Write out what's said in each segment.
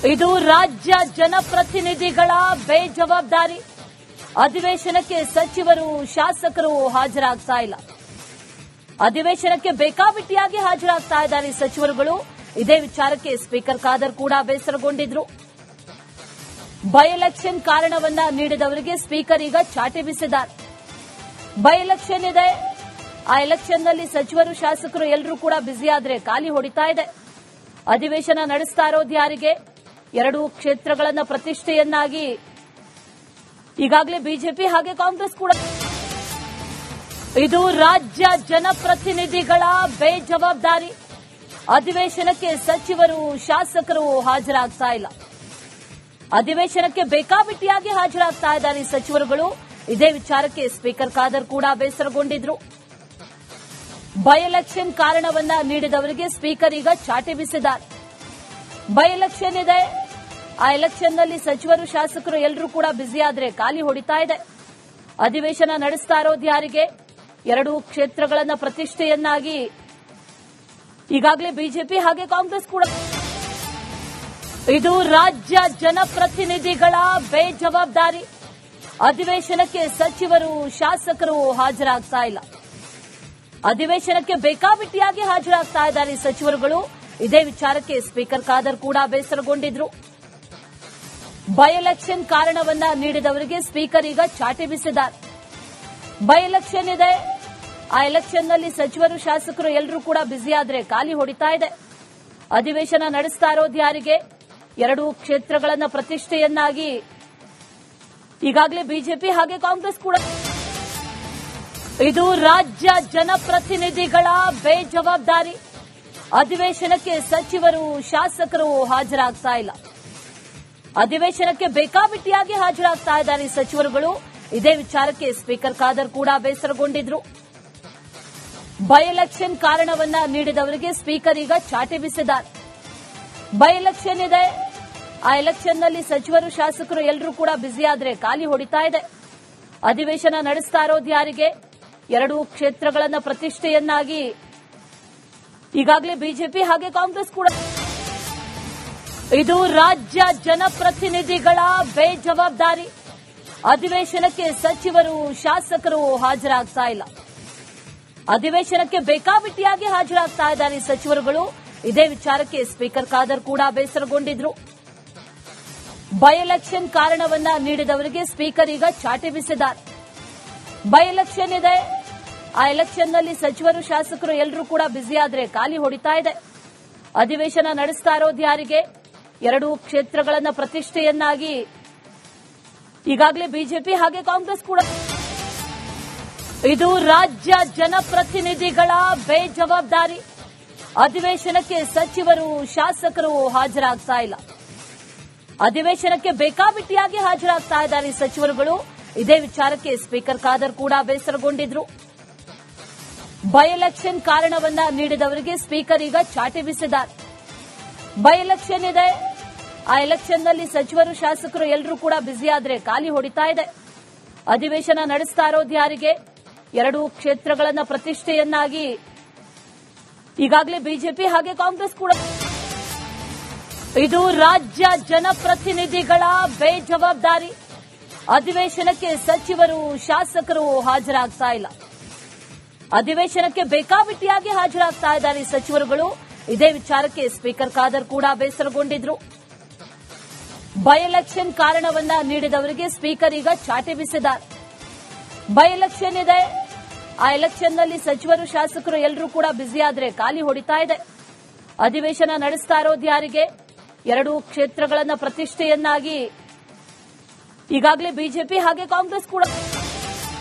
ಇದು ರಾಜ್ಯ ಜನಪ್ರತಿನಿಧಿಗಳ ಬೇಜವಾಬ್ದಾರಿ. ಅಧಿವೇಶನಕ್ಕೆ ಸಚಿವರು ಶಾಸಕರು ಹಾಜರಾಗ್ತಾ ಇಲ್ಲ. ಅಧಿವೇಶನಕ್ಕೆ ಬೇಕಾಬಿಟ್ಟಿಯಾಗಿ ಹಾಜರಾಗ್ತಾ ಇದ್ದಾರೆ ಸಚಿವರುಗಳು. ಇದೇ ವಿಚಾರಕ್ಕೆ ಸ್ಪೀಕರ್ ಖಾದರ್ ಕೂಡ ಬೇಸರಗೊಂಡಿದ್ರು. ಬೈ ಎಲೆಕ್ಷನ್ ಕಾರಣವನ್ನ ನೀಡಿದವರಿಗೆ ಸ್ಪೀಕರ್ ಈಗ ಚಾಟಿ ಬೀಸಿದ್ದಾರೆ. ಬೈ ಎಲೆಕ್ಷನ್ ಇದೆ, ಆ ಎಲೆಕ್ಷನ್ನಲ್ಲಿ ಸಚಿವರು ಶಾಸಕರು ಎಲ್ಲರೂ ಕೂಡ ಬ್ಯುಸಿಯಾದ್ರೆ ಖಾಲಿ ಹೊಡಿತಾ ಇದೆ. ಅಧಿವೇಶನ ನಡೆಸ್ತಾ ಇರೋದು ಯಾರಿಗೆ? ಎರಡು ಕ್ಷೇತ್ರಗಳನ್ನ ಪ್ರತಿಷ್ಠೆಯನ್ನಾಗಿ ಈಗಾಗಲೇ ಬಿಜೆಪಿ ಹಾಗೆ ಕಾಂಗ್ರೆಸ್ ಕೂಡ. ಇದು ರಾಜ್ಯ ಜನಪ್ರತಿನಿಧಿಗಳ ಬೇಜವಾಬ್ದಾರಿ. ಅಧಿವೇಶನಕ್ಕೆ ಸಚಿವರು ಶಾಸಕರು ಹಾಜರಾಗ್ತಾ ಇಲ್ಲ. ಅಧಿವೇಶನಕ್ಕೆ ಬೇಕಾಬಿಟ್ಟಿಯಾಗಿ ಹಾಜರಾಗ್ತಾ ಇದ್ದಾರೆ ಸಚಿವರುಗಳು. ಇದೇ ವಿಚಾರಕ್ಕೆ ಸ್ಪೀಕರ್ ಖಾದರ್ ಕೂಡ ಬೇಸರಗೊಂಡಿದ್ರು. ಬೈ ಎಲೆಕ್ಷನ್ ಕಾರಣವನ್ನ ನೀಡಿದವರಿಗೆ ಸ್ಪೀಕರ್ ಈಗ ಚಾಟಿ ಬೀಸಿದ್ದಾರೆ. ಬೈ ಎಲೆಕ್ಷನ್ ಇದೆ, ಆ ಎಲೆಕ್ಷನ್ನಲ್ಲಿ ಸಚಿವರು ಶಾಸಕರು ಎಲ್ಲರೂ ಕೂಡ ಬ್ಯುಸಿಯಾದ್ರೆ ಖಾಲಿ ಹೊಡಿತಾ ಇದೆ. ಅಧಿವೇಶನ ನಡೆಸ್ತಾ ಇರೋದು ಯಾರಿಗೆ? ಎರಡು ಕ್ಷೇತ್ರಗಳನ್ನ ಪ್ರತಿಷ್ಠೆಯನ್ನಾಗಿ ಈಗಾಗಲೇ ಬಿಜೆಪಿ ಹಾಗೆ ಕಾಂಗ್ರೆಸ್ ಕೂಡ. ಇದು ರಾಜ್ಯ ಜನಪ್ರತಿನಿಧಿಗಳ ಬೇಜವಾಬ್ದಾರಿ. ಅಧಿವೇಶನಕ್ಕೆ ಸಚಿವರು ಶಾಸಕರು ಹಾಜರಾಗ್ತಾ ಇಲ್ಲ. ಅಧಿವೇಶನಕ್ಕೆ ಬೇಕಾಬಿಟ್ಟಿಯಾಗಿ ಹಾಜರಾಗ್ತಾ ಇದ್ದಾರೆ ಸಚಿವರುಗಳು. ಇದೇ ವಿಚಾರಕ್ಕೆ ಸ್ಪೀಕರ್ ಖಾದರ್ ಕೂಡ ಬೇಸರಗೊಂಡಿದ್ರು. ಬೈ ಎಲೆಕ್ಷನ್ ಕಾರಣವನ್ನ ನೀಡಿದವರಿಗೆ ಸ್ಪೀಕರ್ ಈಗ ಚಾಟಿ ಬೀಸಿದ್ದಾರೆ. ಬೈ ಎಲೆಕ್ಷನ್ ಇದೆ, ಆ ಎಲೆಕ್ಷನ್ನಲ್ಲಿ ಸಚಿವರು ಶಾಸಕರು ಎಲ್ಲರೂ ಕೂಡ ಬ್ಯುಸಿಯಾದ್ರೆ ಖಾಲಿ ಹೊಡಿತಾ ಇದೆ. ಅಧಿವೇಶನ ನಡೆಸ್ತಾ ಇರೋದು ಯಾರಿಗೆ? ಎರಡು ಕ್ಷೇತ್ರಗಳನ್ನ ಪ್ರತಿಷ್ಠೆಯನ್ನಾಗಿ ಈಗಾಗಲೇ ಬಿಜೆಪಿ ಹಾಗೆ ಕಾಂಗ್ರೆಸ್ ಕೂಡ. ಇದು ರಾಜ್ಯ ಜನಪ್ರತಿನಿಧಿಗಳ ಬೇಜವಾಬ್ದಾರಿ. ಅಧಿವೇಶನಕ್ಕೆ ಸಚಿವರು ಶಾಸಕರು ಹಾಜರಾಗ್ತಾ ಇಲ್ಲ. ಅಧಿವೇಶನಕ್ಕೆ ಬೇಕಾಬಿಟ್ಟಿಯಾಗಿ ಹಾಜರಾಗ್ತಾ ಇದ್ದಾರೆ ಸಚಿವರುಗಳು. ಇದೇ ವಿಚಾರಕ್ಕೆ ಸ್ಪೀಕರ್ ಖಾದರ್ ಕೂಡ ಬೇಸರಗೊಂಡಿದ್ರು. ಬೈ ಎಲೆಕ್ಷನ್ ಕಾರಣವನ್ನ ನೀಡಿದವರಿಗೆ ಸ್ಪೀಕರ್ ಈಗ ಚಾಟಿ ಬೀಸಿದ್ದಾರೆ. ಬೈ ಎಲೆಕ್ಷನ್ ಇದೆ, ಆ ಎಲೆಕ್ಷನ್ನಲ್ಲಿ ಸಚಿವರು ಶಾಸಕರು ಎಲ್ಲರೂ ಕೂಡ ಬ್ಯುಸಿಯಾದ್ರೆ ಖಾಲಿ ಹೊಡಿತಾ ಇದೆ. ಅಧಿವೇಶನ ನಡೆಸ್ತಾ ಇರೋದು ಯಾರಿಗೆ? ಎರಡು ಕ್ಷೇತ್ರಗಳನ್ನ ಪ್ರತಿಷ್ಠೆಯನ್ನಾಗಿ ಈಗಾಗಲೇ ಬಿಜೆಪಿ ಹಾಗೆ ಕಾಂಗ್ರೆಸ್ ಕೂಡ. ಇದು ರಾಜ್ಯ ಜನಪ್ರತಿನಿಧಿಗಳ ಬೇಜವಾಬ್ದಾರಿ. ಅಧಿವೇಶನಕ್ಕೆ ಸಚಿವರು ಶಾಸಕರು ಹಾಜರಾಗ್ತಾ ಇಲ್ಲ. ಅಧಿವೇಶನಕ್ಕೆ ಬೇಕಾಬಿಟ್ಟಿಯಾಗಿ ಹಾಜರಾಗ್ತಾ ಇದ್ದಾರೆ ಸಚಿವರುಗಳು. ಇದೇ ವಿಚಾರಕ್ಕೆ ಸ್ಪೀಕರ್ ಖಾದರ್ ಕೂಡ ಬೇಸರಗೊಂಡಿದ್ರು. ಬೈ ಎಲೆಕ್ಷನ್ ಕಾರಣವನ್ನ ನೀಡಿದವರಿಗೆ ಸ್ಪೀಕರ್ ಈಗ ಚಾಟಿ ಬೀಸಿದ್ದಾರೆ. ಬೈ ಎಲೆಕ್ಷನ್ ಇದೆ, ಆ ಎಲೆಕ್ಷನ್ನಲ್ಲಿ ಸಚಿವರು ಶಾಸಕರು ಎಲ್ಲರೂ ಕೂಡ ಬ್ಯುಸಿಯಾದ್ರೆ ಖಾಲಿ ಹೊಡಿತಾ ಇದೆ. ಅಧಿವೇಶನ ನಡೆಸ್ತಾ ಇರೋದು ಯಾರಿಗೆ? ಎರಡು ಕ್ಷೇತ್ರಗಳನ್ನ ಪ್ರತಿಷ್ಠೆಯನ್ನಾಗಿ ಈಗಾಗಲೇ ಬಿಜೆಪಿ ಹಾಗೆ ಕಾಂಗ್ರೆಸ್ ಕೂಡ. ಇದು ರಾಜ್ಯ ಜನಪ್ರತಿನಿಧಿಗಳ ಬೇಜವಾಬ್ದಾರಿ. ಅಧಿವೇಶನಕ್ಕೆ ಸಚಿವರು ಶಾಸಕರು ಹಾಜರಾಗ್ತಾ ಇಲ್ಲ. ಅಧಿವೇಶನಕ್ಕೆ ಬೇಕಾಬಿಟ್ಟಿಯಾಗಿ ಹಾಜರಾಗ್ತಾ ಇದ್ದಾರೆ ಸಚಿವರುಗಳು. ಇದೇ ವಿಚಾರಕ್ಕೆ ಸ್ಪೀಕರ್ ಖಾದರ್ ಕೂಡ ಬೇಸರಗೊಂಡಿದ್ರು. ಬೈ ಎಲೆಕ್ಷನ್ ಕಾರಣವನ್ನ ನೀಡಿದವರಿಗೆ ಸ್ಪೀಕರ್ ಈಗ ಚಾಟಿ ಬೀಸಿದ್ದಾರೆ. ಬೈ ಎಲೆಕ್ಷನ್ ಇದೆ, ಆ ಎಲೆಕ್ಷನ್ನಲ್ಲಿ ಸಚಿವರು ಶಾಸಕರು ಎಲ್ಲರೂ ಕೂಡ ಬ್ಯುಸಿಯಾದ್ರೆ ಖಾಲಿ ಹೊಡಿತಾ ಇದೆ. ಅಧಿವೇಶನ ನಡೆಸ್ತಾ ಇರೋದು ಯಾರಿಗೆ? ಎರಡು ಕ್ಷೇತ್ರಗಳನ್ನ ಪ್ರತಿಷ್ಠೆಯನ್ನಾಗಿ ಈಗಾಗಲೇ ಬಿಜೆಪಿ ಹಾಗೆ ಕಾಂಗ್ರೆಸ್ ಕೂಡ. ಇದು ರಾಜ್ಯ ಜನಪ್ರತಿನಿಧಿಗಳ ಬೇಜವಾಬ್ದಾರಿ. ಅಧಿವೇಶನಕ್ಕೆ ಸಚಿವರು ಶಾಸಕರು ಹಾಜರಾಗ್ತಾ ಇಲ್ಲ. ಅಧಿವೇಶನಕ್ಕೆ ಬೇಕಾಬಿಟ್ಟಿಯಾಗಿ ಹಾಜರಾಗ್ತಾ ಇದ್ದಾರೆ ಸಚಿವರುಗಳು. ಇದೇ ವಿಚಾರಕ್ಕೆ ಸ್ಪೀಕರ್ ಖಾದರ್ ಕೂಡ ಬೇಸರಗೊಂಡಿದ್ರು. ಬೈ ಎಲೆಕ್ಷನ್ ಕಾರಣವನ್ನ ನೀಡಿದವರಿಗೆ ಸ್ಪೀಕರ್ ಈಗ ಚಾಟಿ ಬೀಸಿದ್ದಾರೆ. ಬೈ ಎಲೆಕ್ಷನ್ ಇದೆ, ಆ ಎಲೆಕ್ಷನ್ನಲ್ಲಿ ಸಚಿವರು ಶಾಸಕರು ಎಲ್ಲರೂ ಕೂಡ ಬ್ಯುಸಿಯಾದ್ರೆ ಖಾಲಿ ಹೊಡಿತಾ ಇದೆ. ಅಧಿವೇಶನ ನಡೆಸ್ತಾ ಇರೋದು ಯಾರಿಗೆ? ಎರಡು ಕ್ಷೇತ್ರಗಳನ್ನ ಪ್ರತಿಷ್ಠೆಯನ್ನಾಗಿ ಈಗಾಗಲೇ ಬಿಜೆಪಿ ಹಾಗೆ ಕಾಂಗ್ರೆಸ್ ಕೂಡ.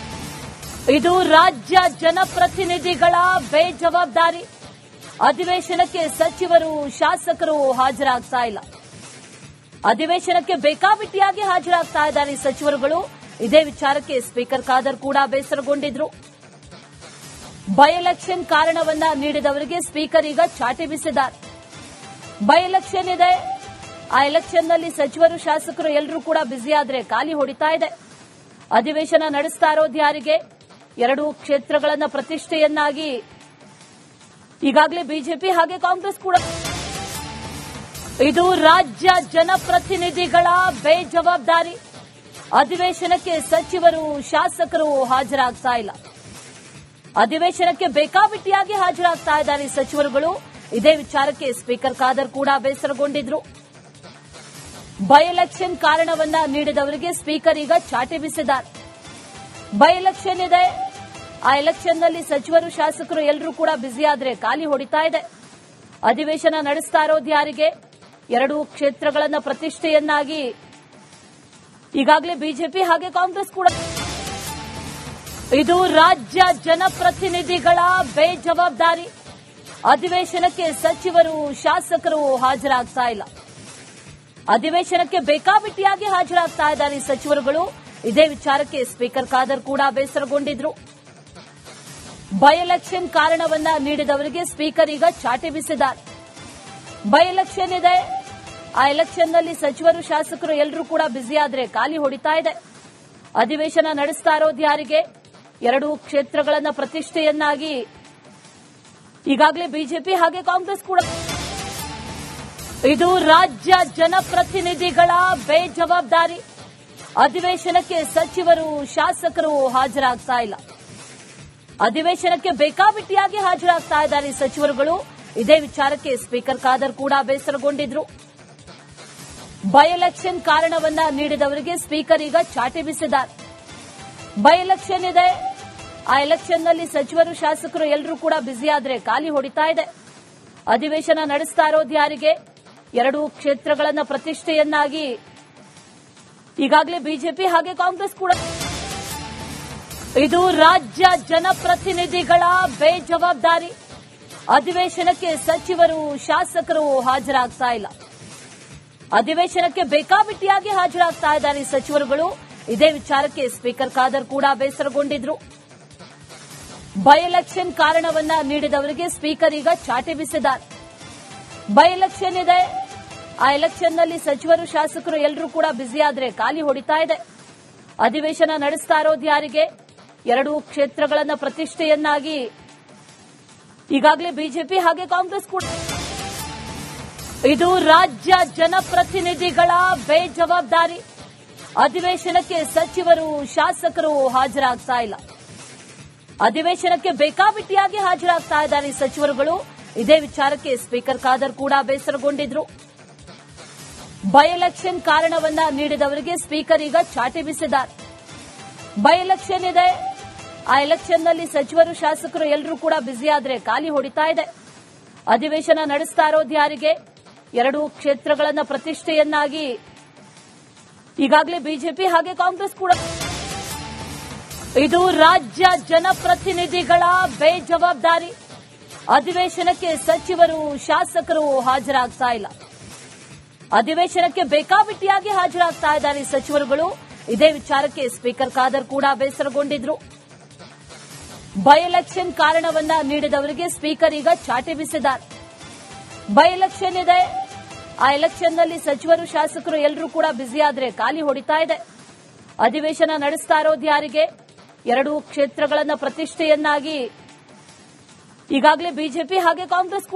ಇದು ರಾಜ್ಯ ಜನಪ್ರತಿನಿಧಿಗಳ ಬೇಜವಾಬ್ದಾರಿ. ಅಧಿವೇಶನಕ್ಕೆ ಸಚಿವರು ಶಾಸಕರು ಹಾಜರಾಗ್ತಾ ಇಲ್ಲ. ಅಧಿವೇಶನಕ್ಕೆ ಬೇಕಾಬಿಟ್ಟಿಯಾಗಿ ಹಾಜರಾಗ್ತಾ ಇದ್ದಾರೆ ಸಚಿವರುಗಳು. ಇದೇ ವಿಚಾರಕ್ಕೆ ಸ್ಪೀಕರ್ ಖಾದರ್ ಕೂಡ ಬೇಸರಗೊಂಡಿದ್ರು. ಬೈ ಎಲೆಕ್ಷನ್ ಕಾರಣವನ್ನ ನೀಡಿದವರಿಗೆ ಸ್ಪೀಕರ್ ಈಗ ಚಾಟಿ ಬೀಸಿದ್ದಾರೆ. ಬೈ ಎಲೆಕ್ಷನ್ ಇದೆ, ಆ ಎಲೆಕ್ಷನ್ನಲ್ಲಿ ಸಚಿವರು ಶಾಸಕರು ಎಲ್ಲರೂ ಕೂಡ ಬ್ಯುಸಿಯಾದ್ರೆ ಖಾಲಿ ಹೊಡಿತಾ ಇದೆ. ಅಧಿವೇಶನ ನಡೆಸ್ತಾ ಇರೋದು ಯಾರಿಗೆ? ಎರಡು ಕ್ಷೇತ್ರಗಳನ್ನ ಪ್ರತಿಷ್ಠೆಯನ್ನಾಗಿ ಈಗಾಗಲೇ ಬಿಜೆಪಿ ಹಾಗೆ ಕಾಂಗ್ರೆಸ್ ಕೂಡ. ಇದು ರಾಜ್ಯ ಜನಪ್ರತಿನಿಧಿಗಳ ಬೇಜವಾಬ್ದಾರಿ. ಅಧಿವೇಶನಕ್ಕೆ ಸಚಿವರು ಶಾಸಕರು ಹಾಜರಾಗ್ತಾ ಇಲ್ಲ. ಅಧಿವೇಶನಕ್ಕೆ ಬೇಕಾಬಿಟ್ಟಿಯಾಗಿ ಹಾಜರಾಗ್ತಾ ಇದ್ದಾರೆ ಸಚಿವರುಗಳು. ಇದೇ ವಿಚಾರಕ್ಕೆ ಸ್ಪೀಕರ್ ಖಾದರ್ ಕೂಡ ಬೇಸರಗೊಂಡಿದ್ರು. ಬೈ ಎಲೆಕ್ಷನ್ ಕಾರಣವನ್ನ ನೀಡಿದವರಿಗೆ ಸ್ಪೀಕರ್ ಈಗ ಚಾಟಿ ಬೀಸಿದ್ದಾರೆ. ಬೈ ಎಲೆಕ್ಷನ್ ಇದೆ, ಆ ಎಲೆಕ್ಷನ್ನಲ್ಲಿ ಸಚಿವರು ಶಾಸಕರು ಎಲ್ಲರೂ ಕೂಡ ಬ್ಯುಸಿಯಾದ್ರೆ ಖಾಲಿ ಹೊಡಿತಾ ಇದೆ. ಅಧಿವೇಶನ ನಡೆಸ್ತಾ ಇರೋದು ಯಾರಿಗೆ? 2 ಕ್ಷೇತ್ರಗಳನ್ನ ಪ್ರತಿಷ್ಠೆಯನ್ನಾಗಿ ಈಗಾಗಲೇ ಬಿಜೆಪಿ ಹಾಗೆ ಕಾಂಗ್ರೆಸ್ ಕೂಡ. ಇದು ರಾಜ್ಯ ಜನಪ್ರತಿನಿಧಿಗಳ ಬೇಜವಾಬ್ದಾರಿ. ಅಧಿವೇಶನಕ್ಕೆ ಸಚಿವರು ಶಾಸಕರು ಹಾಜರಾಗ್ತಾ ಇಲ್ಲ. ಅಧಿವೇಶನಕ್ಕೆ ಬೇಕಾಬಿಟ್ಟಿಯಾಗಿ ಹಾಜರಾಗ್ತಾ ಇದ್ದಾರೆ ಸಚಿವರುಗಳು. ಇದೇ ವಿಚಾರಕ್ಕೆ ಸ್ಪೀಕರ್ ಖಾದರ್ ಕೂಡ ಬೇಸರಗೊಂಡಿದ್ರು. ಬೈ ಎಲೆಕ್ಷನ್ ಕಾರಣವನ್ನ ನೀಡಿದವರಿಗೆ ಸ್ಪೀಕರ್ ಈಗ ಚಾಟಿ ಬೀಸಿದ್ದಾರೆ. ಬೈ ಎಲೆಕ್ಷನ್ ಇದೆ, ಆ ಎಲೆಕ್ಷನ್ನಲ್ಲಿ ಸಚಿವರು ಶಾಸಕರು ಎಲ್ಲರೂ ಕೂಡ ಬ್ಯುಸಿಯಾದ್ರೆ ಖಾಲಿ ಹೊಡಿತಾ ಇದೆ. ಅಧಿವೇಶನ ನಡೆಸ್ತಾ ಇರೋದು ಯಾರಿಗೆ? 2 ಕ್ಷೇತ್ರಗಳನ್ನ ಪ್ರತಿಷ್ಠೆಯನ್ನಾಗಿ ಈಗಾಗಲೇ ಬಿಜೆಪಿ ಹಾಗೆ ಕಾಂಗ್ರೆಸ್ ಕೂಡ. ಇದು ರಾಜ್ಯ ಜನಪ್ರತಿನಿಧಿಗಳ ಬೇಜವಾಬ್ದಾರಿ. ಅಧಿವೇಶನಕ್ಕೆ ಸಚಿವರು ಶಾಸಕರು ಹಾಜರಾಗ್ತಾ ಇಲ್ಲ. ಅಧಿವೇಶನಕ್ಕೆ ಬೇಕಾಬಿಟ್ಟಿಯಾಗಿ ಹಾಜರಾಗ್ತಾ ಇದ್ದಾರೆ ಸಚಿವರುಗಳು. ಇದೇ ವಿಚಾರಕ್ಕೆ ಸ್ಪೀಕರ್ ಖಾದರ್ ಕೂಡ ಬೇಸರಗೊಂಡಿದ್ರು. ಬೈ ಎಲೆಕ್ಷನ್ ಕಾರಣವನ್ನ ನೀಡಿದವರಿಗೆ ಸ್ಪೀಕರ್ ಈಗ ಚಾಟಿ ಬೀಸಿದ್ದಾರೆ. ಬೈ ಎಲೆಕ್ಷನ್ ಇದೆ, ಆ ಎಲೆಕ್ಷನ್ನಲ್ಲಿ ಸಚಿವರು ಶಾಸಕರು ಎಲ್ಲರೂ ಕೂಡ ಬ್ಯುಸಿಯಾದ್ರೆ ಖಾಲಿ ಹೊಡಿತಾ ಇದೆ. ಅಧಿವೇಶನ ನಡೆಸ್ತಾ ಇರೋದು ಯಾರಿಗೆ? 2 ಕ್ಷೇತ್ರಗಳನ್ನ ಪ್ರತಿಷ್ಠೆಯನ್ನಾಗಿ ಈಗಾಗಲೇ ಬಿಜೆಪಿ ಹಾಗೆ ಕಾಂಗ್ರೆಸ್ ಕೂಡ. ಇದು ರಾಜ್ಯ ಜನಪ್ರತಿನಿಧಿಗಳ ಬೇಜವಾಬ್ದಾರಿ. ಅಧಿವೇಶನಕ್ಕೆ ಸಚಿವರು ಶಾಸಕರು ಹಾಜರಾಗ್ತಾ ಇಲ್ಲ. ಅಧಿವೇಶನಕ್ಕೆ ಬೇಕಾಬಿಟ್ಟಿಯಾಗಿ ಹಾಜರಾಗ್ತಾ ಇದ್ದಾರೆ ಸಚಿವರುಗಳು. ಇದೇ ವಿಚಾರಕ್ಕೆ ಸ್ಪೀಕರ್ ಖಾದರ್ ಕೂಡ ಬೇಸರಗೊಂಡಿದ್ರು. ಬೈ ಎಲೆಕ್ಷನ್ ಕಾರಣವನ್ನ ನೀಡಿದವರಿಗೆ ಸ್ಪೀಕರ್ ಈಗ ಚಾಟಿ ಬೀಸಿದ್ದಾರೆ. ಬೈ ಎಲೆಕ್ಷನ್ ಇದೆ, ಆ ಎಲೆಕ್ಷನ್ನಲ್ಲಿ ಸಚಿವರು ಶಾಸಕರು ಎಲ್ಲರೂ ಕೂಡ ಬ್ಯುಸಿಯಾದ್ರೆ ಖಾಲಿ ಹೊಡಿತಾ ಇದೆ. ಅಧಿವೇಶನ ನಡೆಸ್ತಾ ಇರೋದು ಯಾರಿಗೆ? 2 ಕ್ಷೇತ್ರಗಳನ್ನ ಪ್ರತಿಷ್ಠೆಯನ್ನಾಗಿ ಈಗಾಗಲೇ ಬಿಜೆಪಿ ಹಾಗೆ ಕಾಂಗ್ರೆಸ್ ಕೂಡ. ಇದು ರಾಜ್ಯ ಜನಪ್ರತಿನಿಧಿಗಳ ಬೇಜವಾಬ್ದಾರಿ. ಅಧಿವೇಶನಕ್ಕೆ ಸಚಿವರು ಶಾಸಕರು ಹಾಜರಾಗ್ತಾ ಇಲ್ಲ. ಅಧಿವೇಶನಕ್ಕೆ ಬೇಕಾಬಿಟ್ಟಿಯಾಗಿ ಹಾಜರಾಗ್ತಾ ಇದ್ದಾರೆ ಸಚಿವರುಗಳು. ಇದೇ ವಿಚಾರಕ್ಕೆ ಸ್ಪೀಕರ್ ಖಾದರ್ ಕೂಡ ಬೇಸರಗೊಂಡಿದ್ರು. ಬೈ ಎಲೆಕ್ಷನ್ ಕಾರಣವನ್ನ ನೀಡಿದವರಿಗೆ ಸ್ಪೀಕರ್ ಈಗ ಚಾಟಿ ಬೀಸಿದ್ದಾರೆ. ಬೈ ಎಲೆಕ್ಷನ್ ಇದೆ, ಆ ಎಲೆಕ್ಷನ್ನಲ್ಲಿ ಸಚಿವರು ಶಾಸಕರು ಎಲ್ಲರೂ ಕೂಡ ಬ್ಯುಸಿಯಾದ್ರೆ ಖಾಲಿ ಹೊಡಿತಾ ಇದೆ. ಅಧಿವೇಶನ ನಡೆಸ್ತಾ ಇರೋದು ಯಾರಿಗೆ? 2 ಕ್ಷೇತ್ರಗಳನ್ನ ಪ್ರತಿಷ್ಠೆಯನ್ನಾಗಿ ಈಗಾಗಲೇ ಬಿಜೆಪಿ ಹಾಗೆ ಕಾಂಗ್ರೆಸ್ ಕೂಡ. ಇದು ರಾಜ್ಯ ಜನಪ್ರತಿನಿಧಿಗಳ ಬೇಜವಾಬ್ದಾರಿ. ಅಧಿವೇಶನಕ್ಕೆ ಸಚಿವರು ಶಾಸಕರು ಹಾಜರಾಗ್ತಾ ಇಲ್ಲ. ಅಧಿವೇಶನಕ್ಕೆ ಬೇಕಾಬಿಟ್ಟಿಯಾಗಿ ಹಾಜರಾಗ್ತಾ ಇದ್ದಾರೆ ಸಚಿವರುಗಳು. ಇದೇ ವಿಚಾರಕ್ಕೆ ಸ್ಪೀಕರ್ ಖಾದರ್ ಕೂಡ ಬೇಸರಗೊಂಡಿದ್ರು. ಬೈ ಎಲೆಕ್ಷನ್ ಕಾರಣವನ್ನ ನೀಡಿದವರಿಗೆ ಸ್ಪೀಕರ್ ಈಗ ಚಾಟಿ ಬೀಸಿದ್ದಾರೆ. ಬೈ ಎಲೆಕ್ಷನ್ ಇದೆ, ಆ ಎಲೆಕ್ಷನ್ನಲ್ಲಿ ಸಚಿವರು ಶಾಸಕರು ಎಲ್ಲರೂ ಕೂಡ ಬ್ಯುಸಿಯಾದ್ರೆ ಖಾಲಿ ಹೊಡಿತಾ ಇದೆ. ಅಧಿವೇಶನ ನಡೆಸ್ತಾ ಇರೋದು ಯಾರಿಗೆ? 2 ಕ್ಷೇತ್ರಗಳನ್ನ ಪ್ರತಿಷ್ಠೆಯನ್ನಾಗಿ ಈಗಾಗಲೇ ಬಿಜೆಪಿ ಹಾಗೆ ಕಾಂಗ್ರೆಸ್ ಕೂಡ.